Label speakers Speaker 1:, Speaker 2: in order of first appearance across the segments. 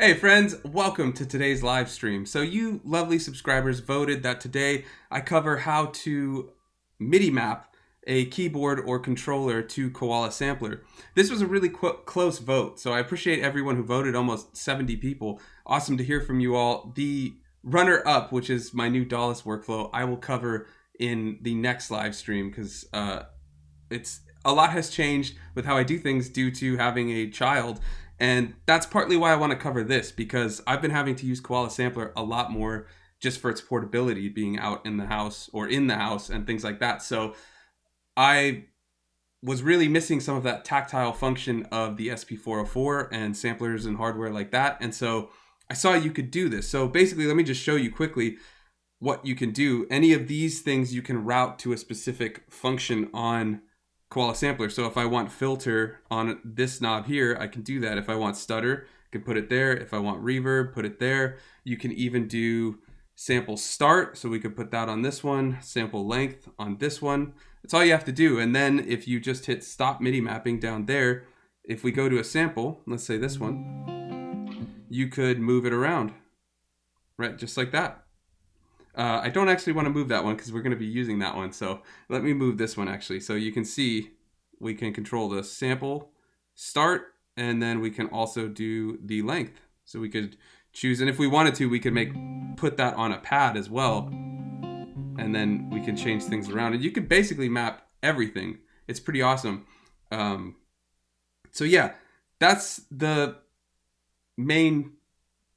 Speaker 1: Hey friends, welcome to today's live stream. So you lovely subscribers voted that today I cover how to MIDI map a keyboard or controller to Koala Sampler. This was a really close vote, so I appreciate everyone who voted, almost 70 people. Awesome to hear from you all. The runner-up, which is my new dawless workflow, I will cover in the next live stream because it's a lot has changed with how I do things due to having a child. And that's partly why I want to cover this, because I've been having to use Koala Sampler a lot more just for its portability, being out in the house or in the house and things like that. So I was really missing some of that tactile function of the SP404 and samplers and hardware like that. And so I saw you could do this. So basically, let me just show you quickly what you can do. Any of these things you can route to a specific function on Koala Sampler. So if I want filter on this knob here, I can do that. If I want stutter, I can put it there. If I want reverb, put it there. You can even do sample start, so we could put that on this one, sample length on this one. That's all you have to do. And then if you just hit stop MIDI mapping down there, if we go to a sample, let's say this one, you could move it around, right? Just like that. I don't actually want to move that one because we're going to be using that one. So let me move this one actually. So you can see we can control the sample start, and then we can also do the length. So we could choose, and if we wanted to, we could put that on a pad as well. And then we can change things around. And you could basically map everything. It's pretty awesome. So yeah, that's the main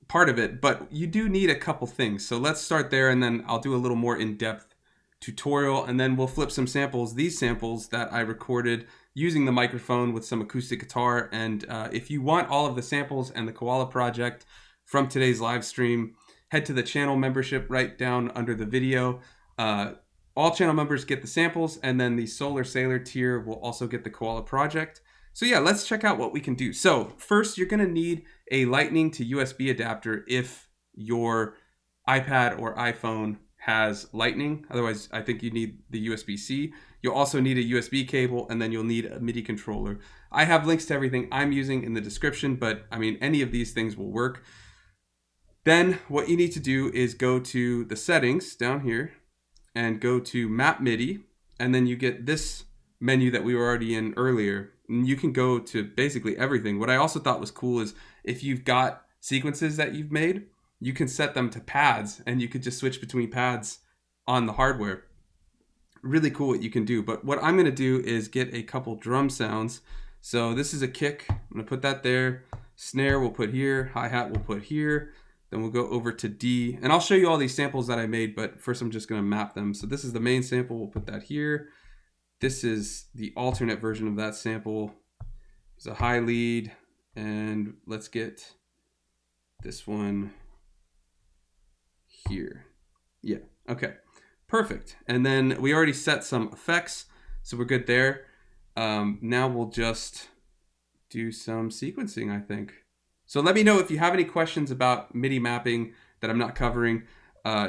Speaker 1: part of it, but you do need a couple things. So let's start there, and then I'll do a little more in-depth tutorial, and then we'll flip some samples. These samples that I recorded using the microphone with some acoustic guitar. And if you want all of the samples and the Koala project from today's live stream, head to the channel membership right down under the video. All channel members get the samples, and then the Solar Sailor tier will also get the Koala project. So yeah, let's check out what we can do. So first, you're gonna need a Lightning to USB adapter if your iPad or iPhone has Lightning. Otherwise, I think you need the USB-C. You'll also need a USB cable, and then you'll need a MIDI controller. I have links to everything I'm using in the description, but I mean, any of these things will work. Then what you need to do is go to the settings down here and go to Map MIDI, and then you get this menu that we were already in earlier. And you can go to basically everything. What I also thought was cool is if you've got sequences that you've made, you can set them to pads, and you could just switch between pads on the hardware. Really cool what you can do. But what I'm going to do is get a couple drum sounds. So this is a kick. I'm going to put that there. Snare we'll put here. Hi-hat we'll put here. Then we'll go over to D. And I'll show you all these samples that I made, but first I'm just going to map them. So this is the main sample. We'll put that here. This is the alternate version of that sample. It's a high lead, and let's get this one here. Yeah, okay, perfect. And then we already set some effects, so we're good there. Now we'll just do some sequencing, I think. So let me know if you have any questions about MIDI mapping that I'm not covering.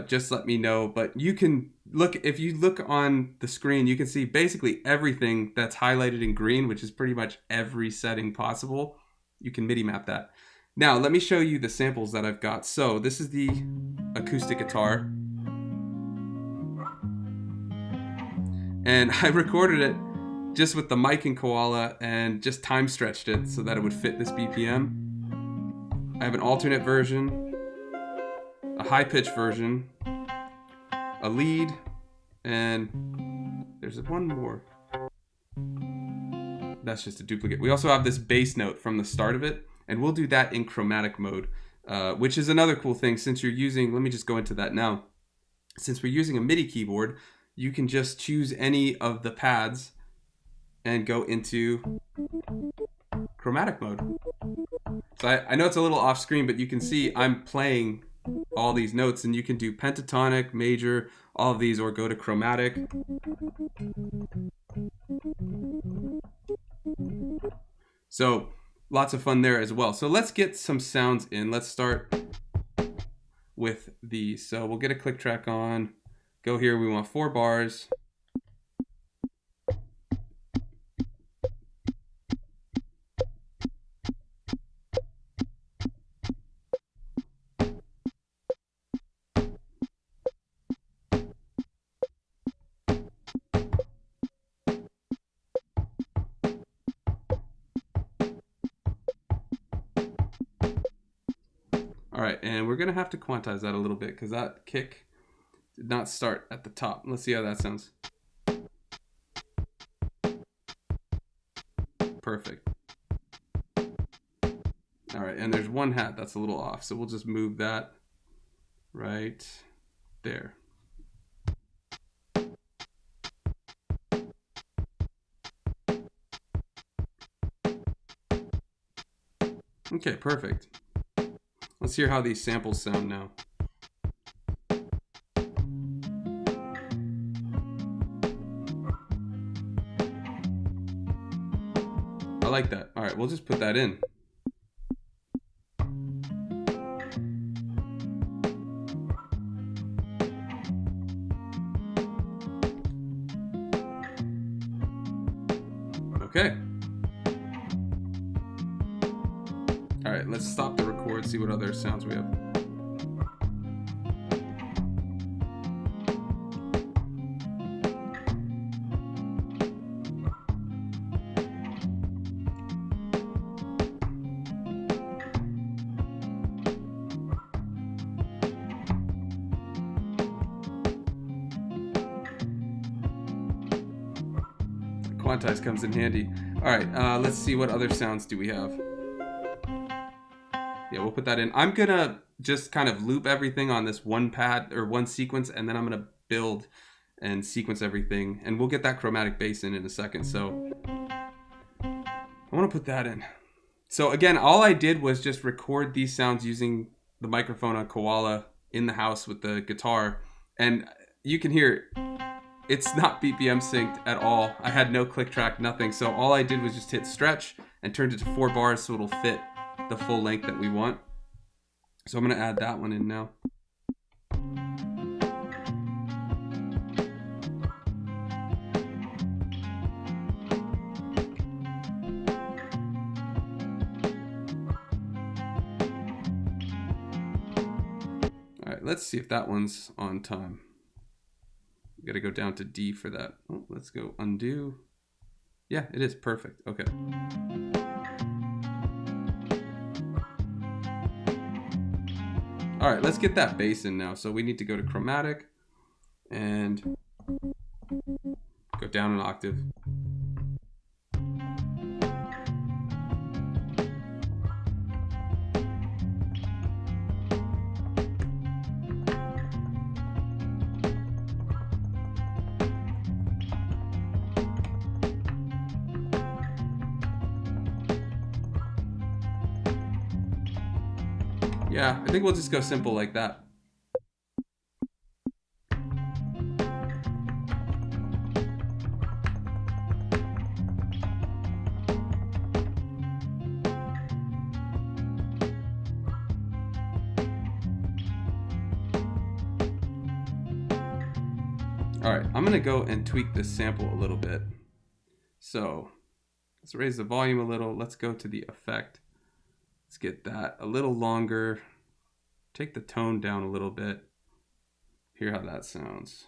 Speaker 1: Just let me know. But you can look, if you look on the screen, you can see basically everything that's highlighted in green, which is pretty much every setting possible. You can MIDI map that. Now, let me show you the samples that I've got. So this is the acoustic guitar. And I recorded it just with the mic and Koala and just time stretched it so that it would fit this BPM. I have an alternate version, a high-pitch version, a lead, and there's one more. That's just a duplicate. We also have this bass note from the start of it, and we'll do that in chromatic mode, which is another cool thing. Since you're using, let me just go into that now. Since we're using a MIDI keyboard, you can just choose any of the pads and go into chromatic mode. So I know it's a little off screen, but you can see I'm playing all these notes, and you can do pentatonic, major, all of these, or go to chromatic. So lots of fun there as well. So let's get some sounds in. Let's start with these. So we'll get a click track on. Go here. We want 4 bars. All right, and we're gonna have to quantize that a little bit because that kick did not start at the top. Let's see how that sounds. Perfect. All right, and there's one hat that's a little off, so we'll just move that right there. Okay, perfect. Let's hear how these samples sound now. I like that. All right, we'll just put that in. Okay. All right, let's stop the record, see what other sounds we have. Quantize comes in handy. All right, let's see what other sounds do we have. Yeah, we'll put that in. I'm gonna just kind of loop everything on this one pad or one sequence, and then I'm gonna build and sequence everything, and we'll get that chromatic bass in a second. So I want to put that in. So again, all I did was just record these sounds using the microphone on Koala in the house with the guitar, and you can hear it's not BPM synced at all. I had no click track, nothing. So all I did was just hit stretch and turned it to 4 bars so it'll fit the full length that we want. So I'm gonna add that one in now. All right, let's see if that one's on time. We gotta go down to D for that. Oh, let's go undo. Yeah, it is perfect. Okay. All right, let's get that bass in now. So we need to go to chromatic and go down an octave. Yeah, I think we'll just go simple like that. All right, I'm gonna go and tweak this sample a little bit. So let's raise the volume a little. Let's go to the effect. Let's get that a little longer. Take the tone down a little bit. Hear how that sounds.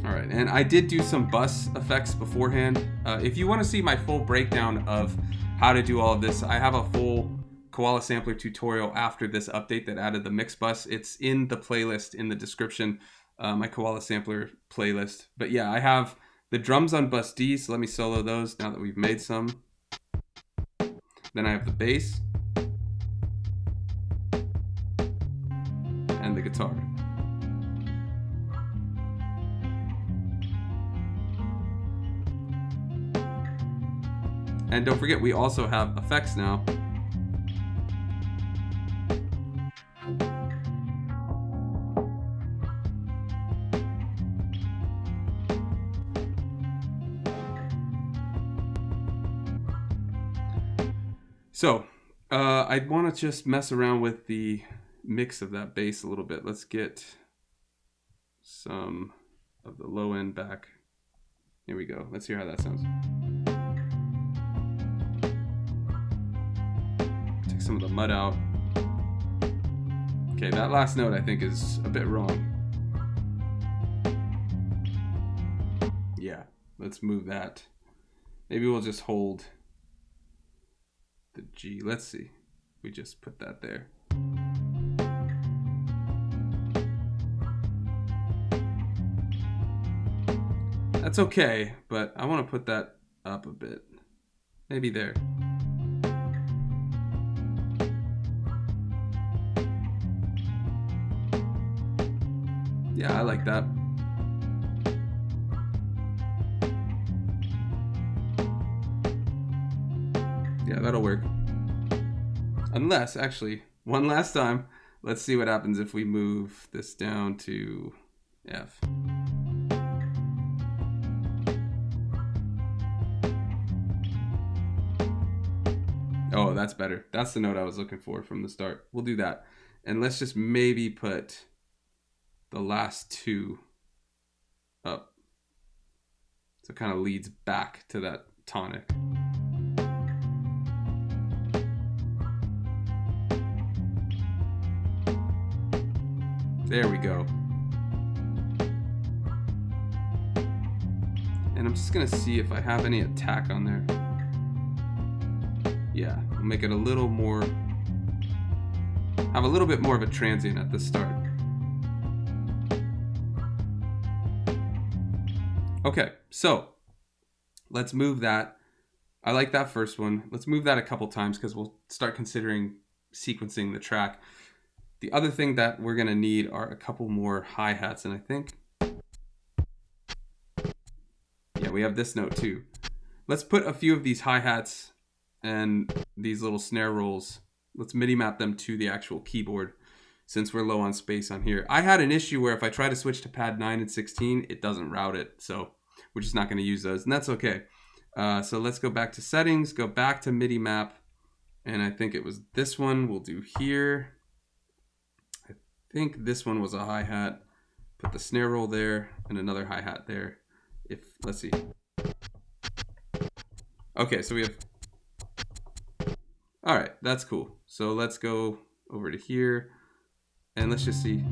Speaker 1: All right, and I did do some bus effects beforehand. If you want to see my full breakdown of how to do all of this, I have a full Koala Sampler tutorial after this update that added the mix bus. It's in the playlist in the description. My Koala Sampler playlist. But yeah, I have the drums on bus D, so let me solo those now that we've made some. Then I have the bass and the guitar. And don't forget, we also have effects now. So, I want to just mess around with the mix of that bass a little bit. Let's get some of the low end back. Here we go. Let's hear how that sounds. Take some of the mud out. Okay, that last note I think is a bit wrong. Yeah, let's move that. Maybe we'll just hold the G. Let's see. We just put that there. That's okay, but I want to put that up a bit. Maybe there. Yeah, I like that. Yeah, that'll work. Unless, actually, one last time, let's see what happens if we move this down to F. Oh, that's better. That's the note I was looking for from the start. We'll do that. And let's just maybe put the last two up. So it kind of leads back to that tonic. There we go. And I'm just gonna see if I have any attack on there. Yeah, we'll make it a little more, have a little bit more of a transient at the start. Okay, so let's move that. I like that first one. Let's move that a couple times because we'll start considering sequencing the track. The other thing that we're gonna need are a couple more hi-hats, and I think, yeah, we have this note too. Let's put a few of these hi-hats and these little snare rolls, let's MIDI map them to the actual keyboard since we're low on space on here. I had an issue where if I try to switch to pad 9 and 16, it doesn't route it. So we're just not going to use those, and that's okay. So let's go back to settings, go back to MIDI map, and I think it was this one we'll do here. I think this one was a hi-hat. Put the snare roll there and another hi-hat there. Let's see. Okay, so we have, all right, that's cool. So let's go over to here and let's just see.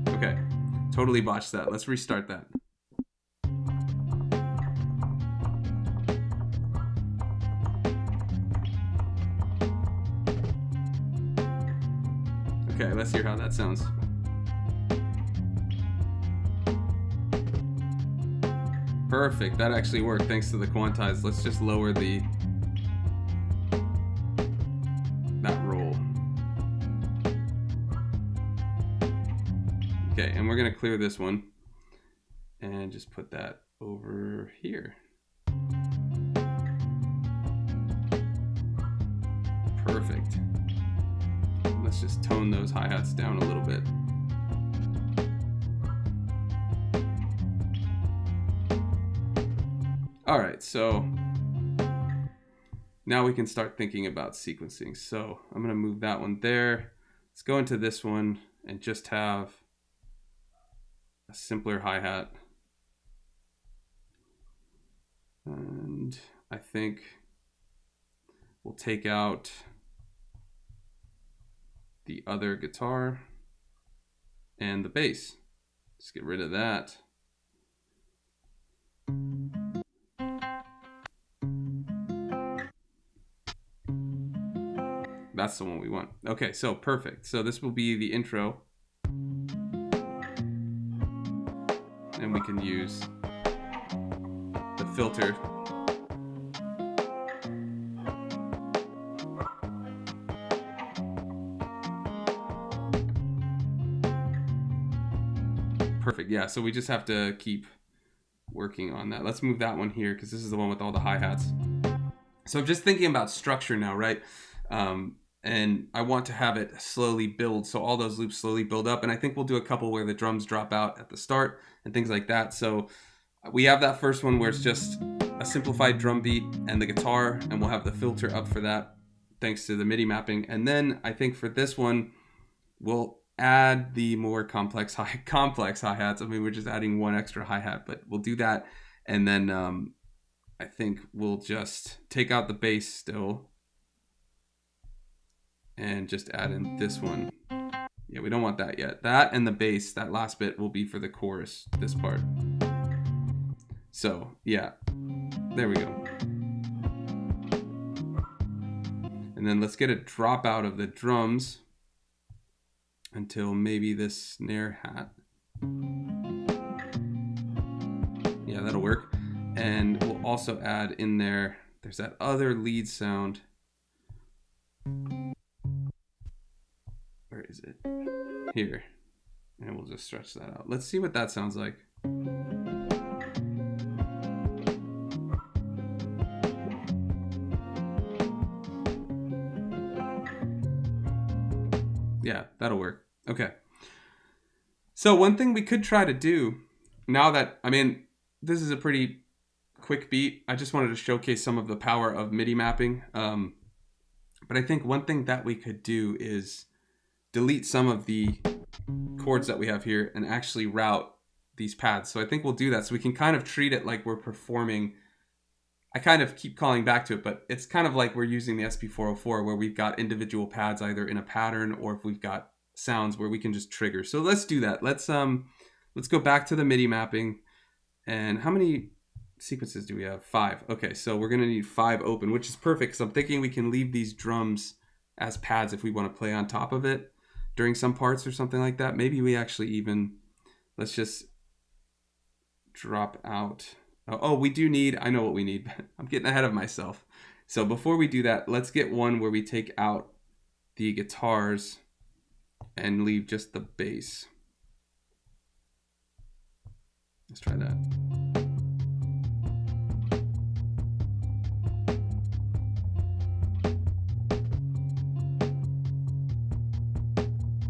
Speaker 1: Okay, totally botched that. Let's restart that. Okay, let's hear how that sounds. Perfect, that actually worked thanks to the quantize. Let's just lower that roll. Okay, and we're gonna clear this one and just put that over here. Perfect. Let's just tone those hi-hats down a little bit. All right, so now we can start thinking about sequencing. So I'm gonna move that one there. Let's go into this one and just have a simpler hi-hat. And I think we'll take out the other guitar and the bass. Just get rid of that. That's the one we want. Okay, so perfect. So this will be the intro. And we can use the filter. Perfect, yeah, so we just have to keep working on that. Let's move that one here because this is the one with all the hi-hats. So I'm just thinking about structure now, right? And I want to have it slowly build, so all those loops slowly build up, and I think we'll do a couple where the drums drop out at the start and things like that. So we have that first one where it's just a simplified drum beat and the guitar, and we'll have the filter up for that thanks to the MIDI mapping. And then I think for this one, we'll add the more complex hi-hats. I mean, we're just adding one extra hi-hat, but we'll do that. And then I think we'll just take out the bass still and just add in this one. Yeah, we don't want that yet. That and the bass, that last bit will be for the chorus, this part. So, yeah, there we go. And then let's get a drop out of the drums until maybe this snare hat. Yeah, that'll work. And we'll also add in there, there's that other lead sound. Where is it? Here. And we'll just stretch that out. Let's see what that sounds like. Yeah, that'll work. Okay. So one thing we could try to do now that, I mean, this is a pretty quick beat. I just wanted to showcase some of the power of MIDI mapping. But I think one thing that we could do is delete some of the chords that we have here and actually route these pads. So I think we'll do that. So we can kind of treat it like we're performing. I kind of keep calling back to it, but it's kind of like we're using the SP404 where we've got individual pads either in a pattern or if we've got sounds where we can just trigger. So let's do that. Let's go back to the MIDI mapping. And how many sequences do we have? 5. Okay, so we're gonna need 5 open, which is perfect because I'm thinking we can leave these drums as pads if we want to play on top of it during some parts or something like that. Maybe we actually even, let's just drop out. Oh, we do need, I know what we need. I'm getting ahead of myself. So before we do that, let's get one where we take out the guitars and leave just the bass. Let's try that.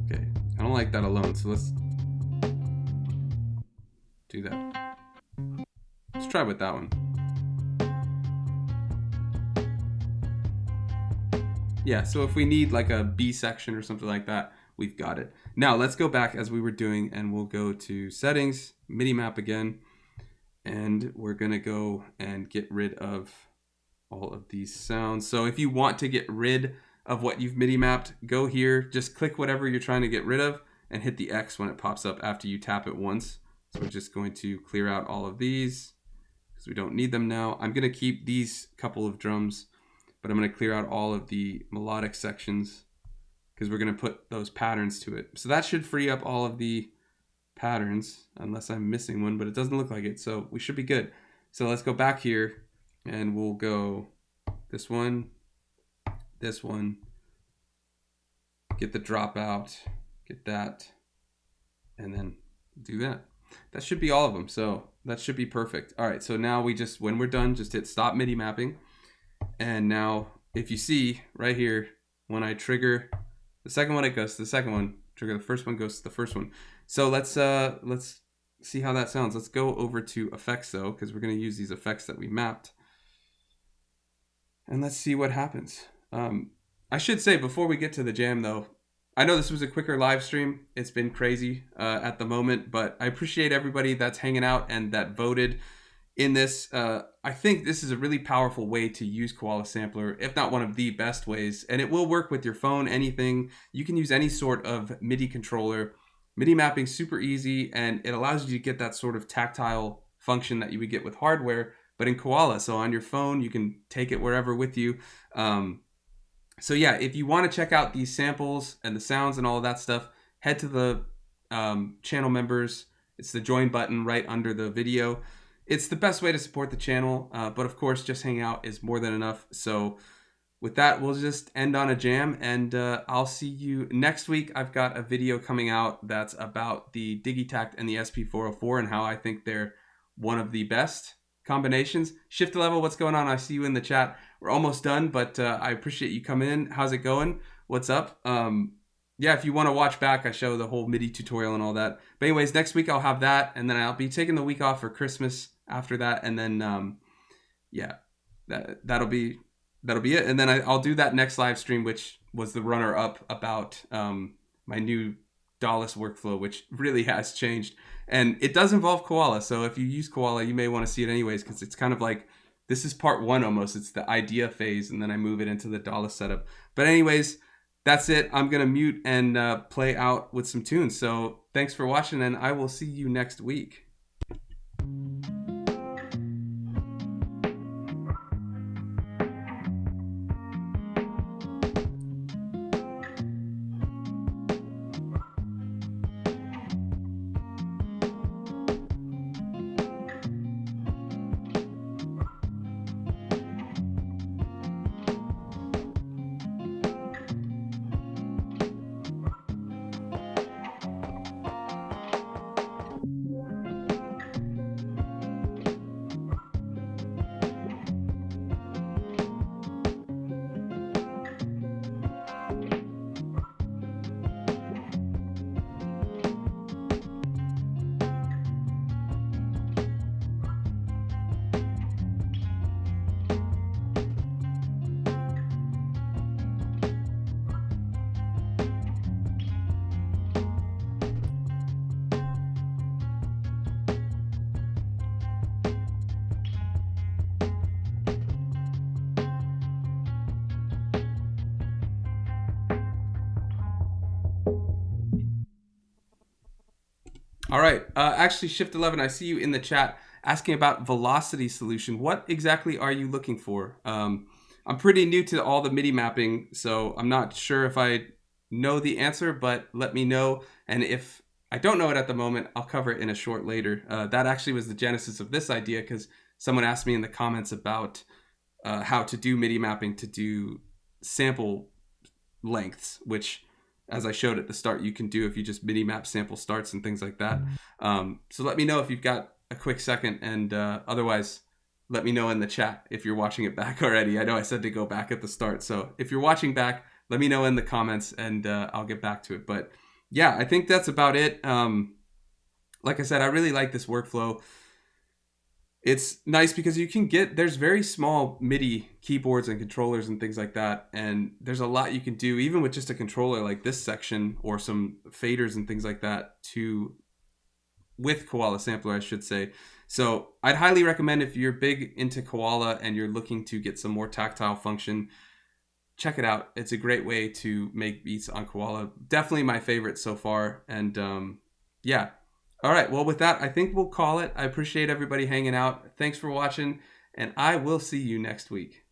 Speaker 1: Okay, I don't like that alone, so let's do that. Let's try with that one. Yeah, so if we need like a B section or something like that, we've got it. Now let's go back as we were doing and we'll go to settings, MIDI map again, and we're gonna go and get rid of all of these sounds. So if you want to get rid of what you've MIDI mapped, go here, just click whatever you're trying to get rid of and hit the X when it pops up after you tap it once. So we're just going to clear out all of these because we don't need them now. I'm gonna keep these couple of drums, but I'm going to clear out all of the melodic sections because we're going to put those patterns to it. So that should free up all of the patterns unless I'm missing one, but it doesn't look like it. So we should be good. So let's go back here and we'll go this one, get the dropout, get that, and then do that. That should be all of them. So that should be perfect. All right. So now we just, when we're done, just hit stop MIDI mapping. And now if you see right here, when I trigger the second one, it goes to the second one. Trigger the first one, goes to the first one. So let's see how that sounds. Let's go over to effects though, because we're going to use these effects that we mapped. And let's see what happens. I should say before we get to the jam though, I know this was a quicker live stream. It's been crazy at the moment, but I appreciate everybody that's hanging out and that voted in this. I think this is a really powerful way to use Koala Sampler, if not one of the best ways, and it will work with your phone, anything. You can use any sort of MIDI controller. MIDI mapping super easy, and it allows you to get that sort of tactile function that you would get with hardware, but in Koala. So on your phone, you can take it wherever with you. So yeah, if you want to check out these samples and the sounds and all of that stuff, head to the channel members. It's the join button right under the video. It's the best way to support the channel, but of course, just hanging out is more than enough. So with that, we'll just end on a jam, and I'll see you next week. I've got a video coming out that's about the Digitact and the SP404 and how I think they're one of the best combinations. Shift level, what's going on? I see you in the chat. We're almost done, but I appreciate you coming in. How's it going? What's up? Yeah, if you want to watch back, I show the whole MIDI tutorial and all that. But anyways, next week I'll have that, and then I'll be taking the week off for Christmas after that, and then yeah, that'll be it. And then I'll do that next live stream, which was the runner-up about my new dawless workflow, which really has changed, and it does involve Koala. So if you use Koala, you may want to see it anyways, because it's kind of like this is part one almost. It's the idea phase, and then I move it into the dawless setup. But anyways, that's it. I'm going to mute and play out with some tunes. So thanks for watching, and I will see you next week. All right. Actually, Shift 11, I see you in the chat asking about velocity solution. What exactly are you looking for? I'm pretty new to all the MIDI mapping, so I'm not sure if I know the answer, but let me know. And if I don't know it at the moment, I'll cover it in a short later. That actually was the genesis of this idea, because someone asked me in the comments about how to do MIDI mapping to do sample lengths, which, as I showed at the start, you can do if you just MIDI map sample starts and things like that. So let me know if you've got a quick second, and otherwise let me know in the chat if you're watching it back already. I know I said to go back at the start, so if you're watching back, let me know in the comments, and I'll get back to it. But yeah, I think that's about it. Like I said, I really like this workflow. It's nice because you can there's very small MIDI keyboards and controllers and things like that, and there's a lot you can do even with just a controller like this section or some faders and things like that with Koala Sampler, I should say. So I'd highly recommend, if you're big into Koala and you're looking to get some more tactile function, check it out. It's a great way to make beats on Koala. Definitely my favorite so far. And yeah. All right. Well, with that, I think we'll call it. I appreciate everybody hanging out. Thanks for watching, and I will see you next week.